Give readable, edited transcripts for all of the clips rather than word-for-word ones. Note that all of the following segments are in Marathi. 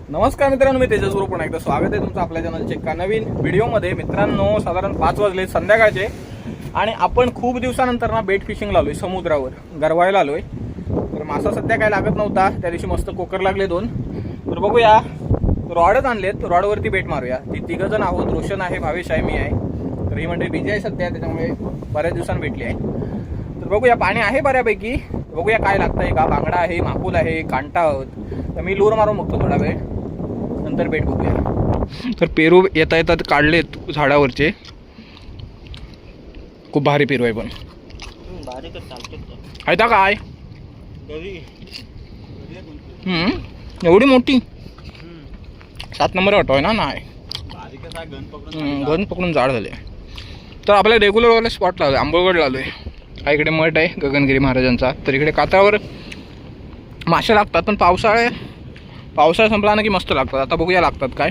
नमस्कार मित्रांनो, मी तेजस गुरु. पुन्हा एकदा स्वागत आहे तुमचं आपल्या चॅनलच्या एका नवीन व्हिडिओमध्ये. मित्रांनो, साधारण 5 वाजले संध्याकाळचे आणि आपण खूप दिवसानंतर ना बेट फिशिंगला आलोय. समुद्रावर गरवायला आलोय. तर मासा सध्या काय लागत नव्हता. त्या दिवशी मस्त कोकर लागले 2. तर बघूया, रॉडच आणलेत. रॉडवरती बेट मारूया. ती 3 जण आहोत. रोशन आहे, भावेश आहे, मी आहे. तर ही मंडळी बिझी आहे सध्या, त्याच्यामुळे बऱ्याच दिवसांनी भेटली आहे. तर बघूया, पाणी आहे बऱ्यापैकी. बघूया काय लागतंय का. बांगडा आहे, माकुल आहे, कांटा आहोत. तर मी लूर मारून बघतो थोडा वेळ, नंतर बेट बघूया. तर पेरू येता येतात काढलेत झाडावरचे. खूप भारी पेरू आहे पण आहे का काय. एवढी मोठी 7 नंबर वाटतोय ना. नाही, गन पकडून जाड झाले. तर आपल्या रेग्युलरवाले स्पॉट लावले. आंबोळगड लावलोय. हा इकडे मठ आहे गगनगिरी महाराजांचा. तर इकडे कातळावर मासे लागतात, पण पावसाळा संपला ना की मस्त लागतात. आता बघूया लागतात काय.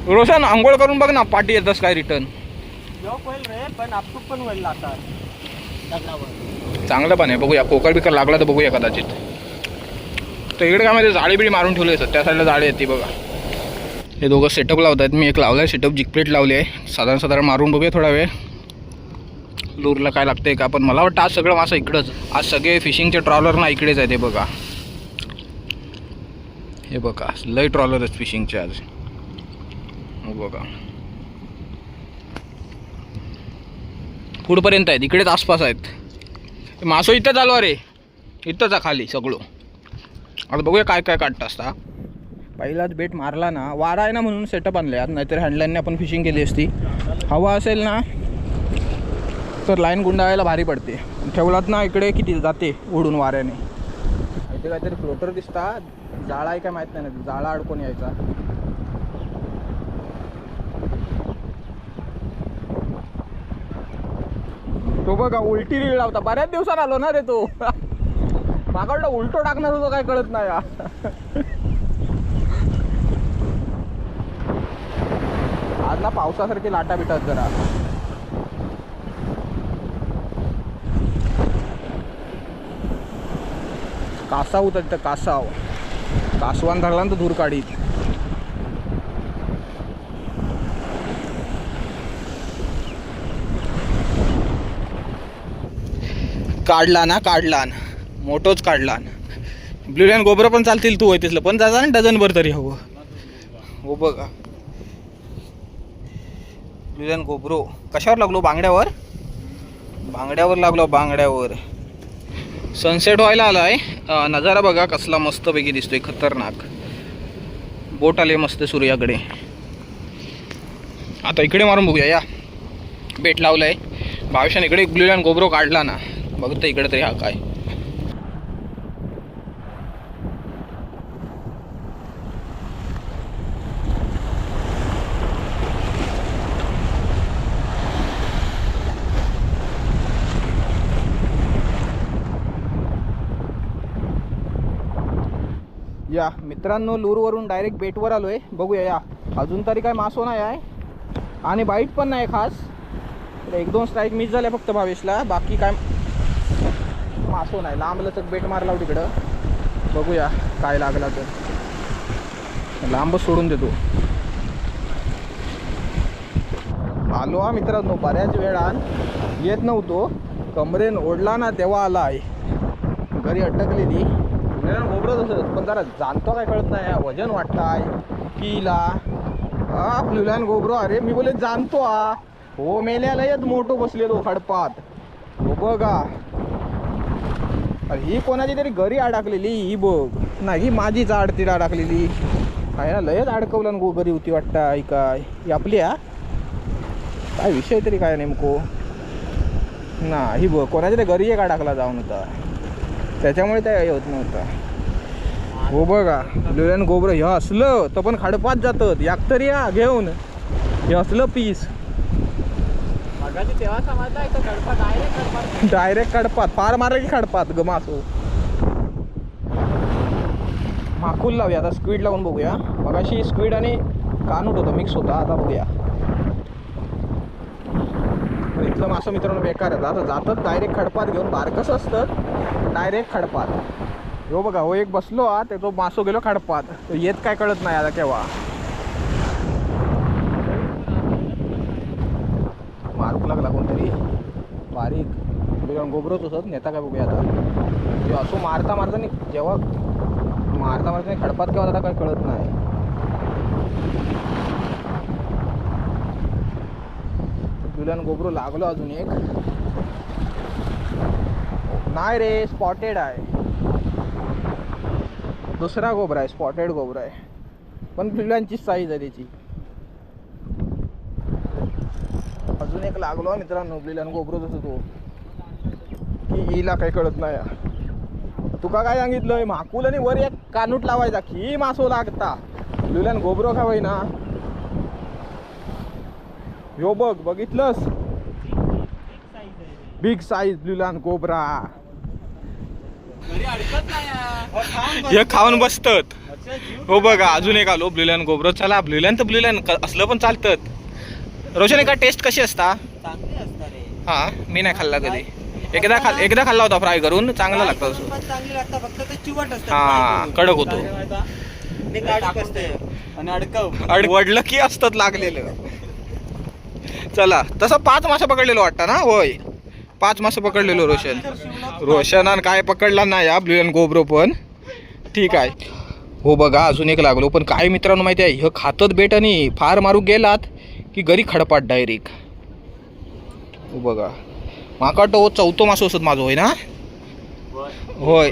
रोशन, आंघोळ करून बघ ना, पाठी येतस काय रिटर्न. चांगलं पण आहे. बघूया, कोकर बिकर लागला तर बघूया कदाचित. तर इकडे काय माहिती, जाळी बिळी मारून ठेवले असतात. त्या साईडला जाळी येते बघा. हे दोघं सेटअप लावत आहेत. मी एक लावलाय सेटअप, जिकप्लेट लावली आहे. साधारण मारून बघूया थोडा वेळ. लूरला काय लागतंय का. पण मला वाटतं आज सगळं मासा इकडंच. आज सगळे फिशिंगचे ट्रॉलर ना इकडेच आहेत. हे बघा लय ट्रॉलर आहेत फिशिंगचे आज. बघा पुढपर्यंत आहेत, इकडेच आसपास आहेत. मासो इथंच आलो रे, इथंच खाली सगळं. आता बघूया काय काय काढता असता. पहिलाच बेट मारला ना, वारा आहे ना म्हणून सेटअप आणले आज. नाहीतर हँडलाईनने आपण फिशिंग केली असती. हवा असेल ना तर लाईन गुंडाळायला भारी पडते. ठेवलात ना इकडे किती जाते उडून वाऱ्याने. इथे काहीतरी फ्लोटर दिसता. जाळा आहे काय माहीत नाही ना, जाळा अडकून यायचा. तो बघा उलटी रीळ लावता. बऱ्याच दिवसात आलो ना रे तो. मागा वाटलं उलटो टाकणार होतो, काय कळत नाही. आज ना पावसासारखी लाटा बिटात जरा. कासाव होता तिथं, कासवान धरला ना तर धूर काढीत. काढला मोठोच काढला. ब्लू लाईन गोबरं पण चालतील. तू होतीस पण जाता ना डझनभर तरी हवं. हो बघा, ब्लू लाईन गोबरो. कशावर लागलो. बांगड्यावर लागलो. बांगड्यावर सनसेट व्हायला आलाय. नजारा बघा कसला मस्तपैकी दिसतोय, खतरनाक. बोट आले मस्त सूर्याकडे. आता इकडे मारून बघूया. या बेट लावलंय भावेशाने. इकडे ब्लू लाईन गोबरो काढला ना. बघतो इकडे तरी हा काय. या मित्रांनो, लूरवरून डायरेक्ट बेटवर आलोय. बघूया या. अजून तरी काय मासो नाही आहे आणि बाईट पण नाही खास. 1-2 स्ट्राईक मिस झाल्या फक्त भावेशला. बाकी काय मासो नाही. लांब लचक बेट मारला तिकडं. बघूया काय लागला तर. लांबच सोडून देतो. आलो हा मित्रांनो. बऱ्याच वेळान येत नव्हतो. कमरेन ओढला ना तेव्हा आला आहे. घरी अटकलेली गोबरं तसंच, पण जरा जाणतो काय कळत नाही. वजन वाटताय किला. हा ब्लू लाईन गोबरो. अरे मी बोले जाणतो हा. हो मेल्याला येत मोठो बसलेलो खडपात. हो बघा, ही कोणाची तरी घरी अडकलेली. ही बघ नाही, ही माझीच आडतीला अडकलेली आहे ना. लयच अडकवलं गो घरी होती वाटतं. ही काय ही आपली हा काय विषय तरी काय नेमको ना. ही बघ कोणाच्या तरी घरी एक अडकला जाऊन होता, त्याच्यामुळे ते होत नव्हतं. हो बघा ब्लू लाईन गोबरो. हे असलं तर पण खडपात जातात. याक तरी या घेऊन. हे असलं पीस डायरेक्ट खडपात. फार मारलं की खडपात ग मासो. माकुल लावूया आता. स्क्वीड लावून बघूया. मगाशी स्क्वीड आणि कानूट होतं, मिक्स होता. आता बघूया. इथलं मासं मित्रांनो बेकार आहे. आता जातात डायरेक्ट खडपात घेऊन. बारकस असतं डायरेक्ट खडपात. हो बघा, हो एक बसलो हा, ते तो मासो गेलो खडपात, तो येत काय कळत नाही आता केव्हा. मारूक लागला कोणतरी बारीक, गोबरोच असत नेता काय बघूया आता. असो मारता मारता नाही, जेव्हा मारता मारता नाही खडपात केव्हा आता काय कळत नाही. तुला गोबरो लागलो अजून एक, नाही रे स्पॉटेड आहे, दुसरा गोबरा आहे, स्पॉटेड गोबरा आहे, पण पिल्लांची साईज आहे त्याची. अजून एक लागलो मित्रांनो, ब्रिलियन गोबरो जसं तो की हिला काही कळत नाही. तुका काय सांगितलंय, माकूल आणि वर एक कानूट लावायचा की मासो लागता. ब्रिलियन गोबरो खावाय ना, ह्यो बघ, बघितलंस, बिग साईज ब्रिलियन गोबरा. हे खाऊन बसतात. हो बघा, अजून एक आलो ब्रिलियन गोबरो. चला ब्रिलियन तर ब्रिलियन असलं पण चालतं. रोशन एका टेस्ट कशी असता? हा, मी नाही खाल्ला कधी. एकदा खाल्ला होता फ्राय करून, चांगला लागतं. हा, कडक होतो आणि वडलं की असतात लागलेलं. चला, तसं 5 मासे पकडलेलो वाटतं ना. होय, 5 मासे पकडलेलो रोशनान काय पकडला नाही या ब्रिलियन गोबरो पण. ठीक आहे. हो बघा, अजून एक लागलो. पण काय मित्रांनो माहिती आहे, हे खातत बेट आणि फार मारू गेलात की घरी खडपाट डायरेक्ट. हो बघा, माका वाटतं चौथो मासो असत माझं, होय ना. होय,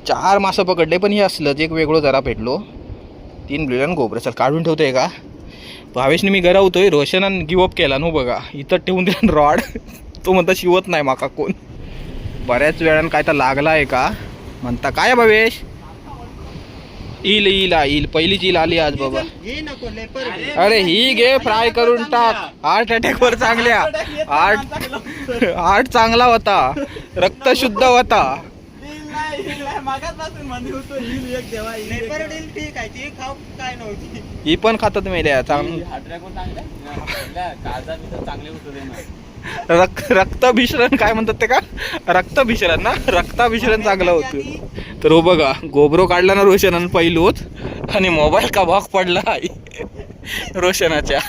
4 मासं पकडले, पण हे असलंच एक वेगळं जरा भेटलो. 3 ब्रिलियन गोबरे. चल काढून ठेवतोय का. भावेशने मी गरावतोय, रोशनान गिवअप केला नो बघा, इथं ठेवून दिला रॉड. तो म्हणता शिवत नाही माका कोण. बऱ्याच वेळानं काय तर लागला आहे का म्हणता. काय भावेश, इल पहिलीच इल आली आज बाबा. अरे ही घे, फ्राय करून टाक. हार्ट अटॅक वर चांगल्या, हार्ट चांगला होता, रक्त शुद्ध होता. ही पण खातात मेल्या चांगली. रक्ताभिसरण काय म्हणतात ते का, रक्ताभिसरण ना, रक्ताभिसरण चांगलं होतं. तर हो बघा, गोबरो काढला ना रोशनानं पहिलोच, आणि मोबाईल का भाग पडला रोशनाच्या.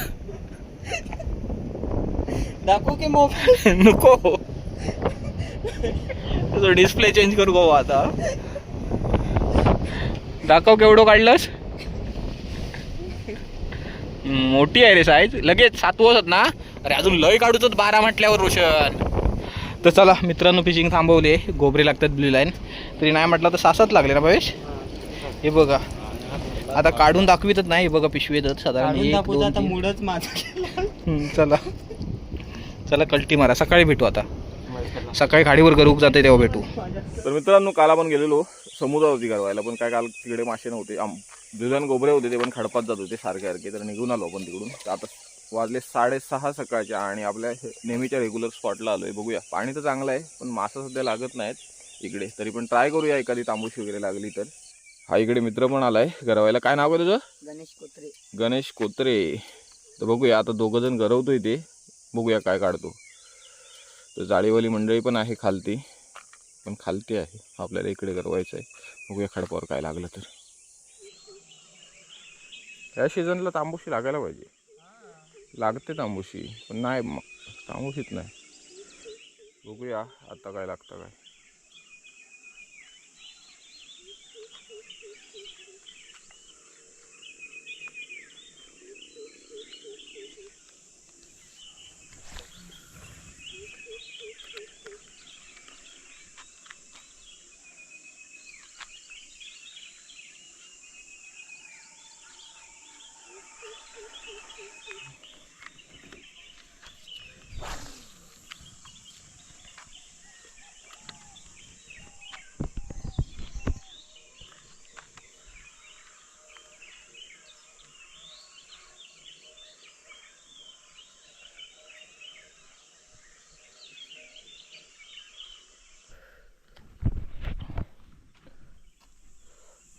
दाखवू की मोबाईल नको, डिस्प्ले चेंज करू गो आता. दाखव केवढं काढलंस. मोठी आहे रे साईज, लगेच 7 होत ना. अरे अजून लय काढूच 12 म्हटल्यावर रोशन. तर चला मित्रांनो, फिशिंग थांबवले. गोबरे लागतात ब्लू लाईन, तरी नाही म्हटलं तर 6 लागले ना भावेश. हे बघा, आता काढून दाखवितच नाही. बघा पिशवीतच साधारण 1 2 3. चला चला कल्टी मारा, सकाळी भेटू. आता सकाळी खाडीवर गरूक जाते तेव्हा भेटू. तर मित्रांनो, काल आपण गेलेलो समुद्रावरती गरवायला, पण काय काल तिकडे मासे नव्हते. ब्रिलियन गोबरे होते, ते पण खडपात जात होते सारखे. तर निघून आलो आपण तिकडून. आता वाजले 6:30 सकाळच्या, आणि आपल्या नेहमीच्या रेग्युलर स्पॉटला आलोय. बघूया, पाणी तर चांगलं आहे, पण मासा सध्या लागत नाहीत इकडे. तरी पण ट्राय करूया, एखादी तांबूशी वगैरे लागली तर. हा इकडे मित्र पण आलाय गरवायला. काय नाव आहे तुझं? गणेश कोत्रे. तर बघूया, आता 2 जण गरवतोय ते. बघूया काय काढतो. तर जाळीवाली मंडळी पण आहे खालती, पण खालती आहे. आपल्याला इकडे गरवायचं आहे. बघूया खडपावर काय लागलं तर. या सीझनला तांबूशी लागायला पाहिजे. लागते तांबूशी, पण नाही तांबूशीत नाही. बघूया आता काय लागतं काय.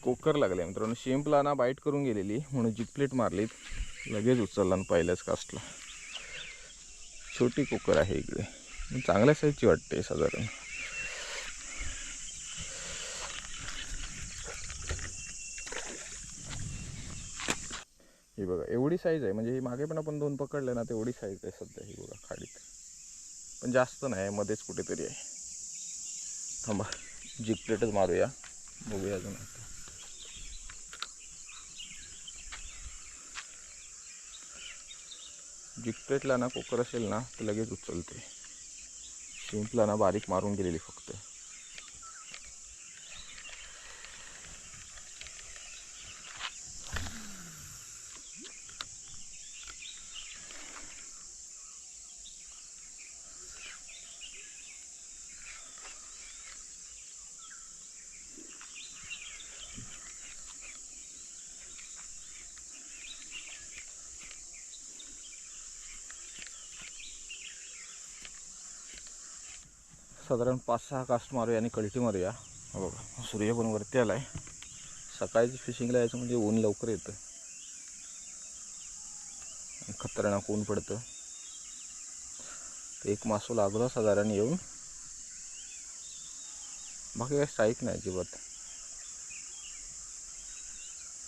कोकर लागले मित्रांनो. शिंपला ना बाईट करून गेलेली, म्हणून जिकप्लेट मारलीत, लगेच उचलला आणि पहिल्याच कास्टला. छोटी कोकर आहे इकडे, चांगल्या साईजची वाटते साधारण. ही बघा एवढी साईज आहे, म्हणजे ही मागे पण आपण 2 पकडले ना तेवढी साईज आहे सध्या ही बघा खाडीत, पण जास्त नाही मध्येच कुठेतरी आहे. थांबा जिगप्लेटच मारूया, बघूया अजून. जिगप्लेटला ना कोकर असेल ना तर लगेच उचलते, शिंपला ना बारीक मारून गेलेली फक्त. साधारण 5-6 कास्ट मारूया आणि कल्टी मारूया. बघा सूर्य पण वरती आला आहे. सकाळची फिशिंगला यायचं म्हणजे ऊन लवकर येतं, खतरनाक ऊन पडतं. एक मासू लागला साधारण येऊन, बाकी काय स्ट्राईक नाही अजिबात.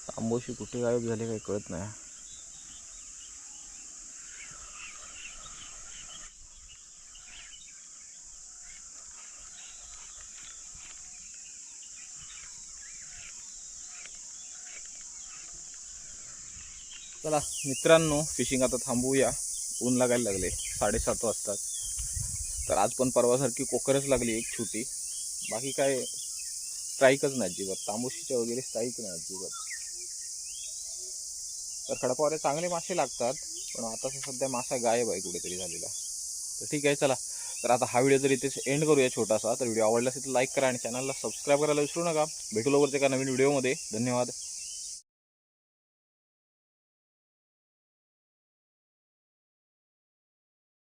तांबोशी कुठे गायब झाले काही कळत नाही. चला मित्रांनो, फिशिंग आता थांबवूया, ऊन लागायला लागले, 7:30 वाजतात. तर आज पण परवासारखी कोकरच लागली एक छोटी, बाकी काय स्ट्राईकच नाही अजिबात, तांबोशीच्या वगैरे स्ट्राईक नाही अजिबात. तर खडपावरे चांगले मासे लागतात, पण आता सध्या मासा गायब आहे कुठेतरी झालेला. तर ठीक आहे चला, तर आता हा व्हिडिओ जर इथेच एंड करूया छोटासा. तर व्हिडिओ आवडला असेल तर लाईक करा आणि चॅनलला सबस्क्राईब करायला विसरू नका. भेटू लवकरच एका नवीन व्हिडिओमध्ये. धन्यवाद.